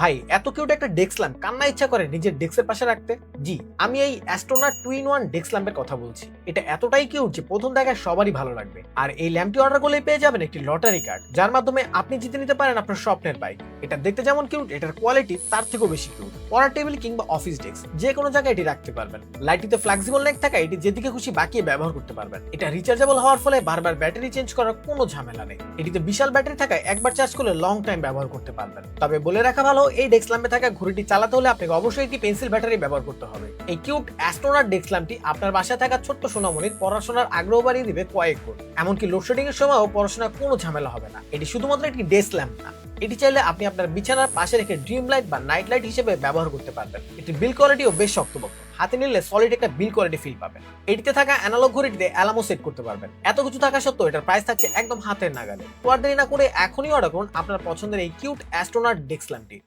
ভাই এত কিউট একটা ডেস্ক ল্যাম্প কার না ইচ্ছা করে নিজের ডেস্কের পাশে রাখতে। জি, আমি এই অ্যাস্ট্রোনাট 2-in-1 ডেস্ক ল্যাম্পের কথা বলছি। এটা এতটাই কিউট যে প্রথম দেখায় সবারই ভালো লাগবে। আর এই ল্যাম্পটি অর্ডার করলেই পেয়ে যাবেন একটি লটারি কার্ড, যার মাধ্যমে আপনি জিতে নিতে পারেন আপনার স্বপ্নের বাইক। এটা দেখতে যেমন কিউট, এটার কোয়ালিটি তার থেকেও বেশি কিউট। পড়ার টেবিল কিংবা অফিস ডেস্ক যে কোনো জায়গায় এটি রাখতে পারবেন। লাইটটিতে ফ্লেক্সিবল নেক থাকা এটি যেদিকে খুশি বাকিয়ে ব্যবহার করতে পারবেন। এটা রিচার্জেবল হওয়ার ফলে বারবার ব্যাটারি চেঞ্জ করার কোনো ঝামেলা নেই। এটিতে বিশাল ব্যাটারি থাকায় একবার চার্জ করলে লং টাইম ব্যবহার করতে পারবেন। তবে বলে রাখা ভালো, এই ডেস্ক ল্যাম্পে থাকা ঘড়িটি চালাতে হলে আপনাকে অবশ্যই একটি পেন্সিল ব্যাটারি ব্যবহার করতে হবে। এই কিউট অ্যাস্ট্রোনাট ডেস্ক ল্যাম্পটি আপনার বাসায় থাকা ছোট্ট সোনামণির পড়াশোনার আগ্রহ বাড়িয়ে দিবে কয়েক গুণ। এমনকি লোডশেডিং এর সময়ও পড়াশোনার কোনো ঝামেলা হবে না। এটি শুধুমাত্র একটি ডেস্ক ল্যাম্প না, এটি চাইলে আপনি আপনার বিছানার পাশে রেখে ড্রিম লাইট বা নাইট লাইট হিসেবে ব্যবহার করতে পারবেন। এটির বিল কোয়ালিটিও বেশ শক্তপোক্ত, হাতে নিলে সলিড একটা বিল কোয়ালিটি ফিল পাবেন। এটিতে থাকা অ্যানালগ ঘড়িটিতে অ্যালার্মও সেট করতে পারবেন। এত কিছু থাকা সত্ত্বেও এটার প্রাইস থাকছে একদম হাতের নাগালে। তো আর দেরি না করে এখনই অর্ডার করুন আপনার পছন্দের এই কিউট অ্যাস্ট্রোনাট ডেস্ক ল্যাম্পটি।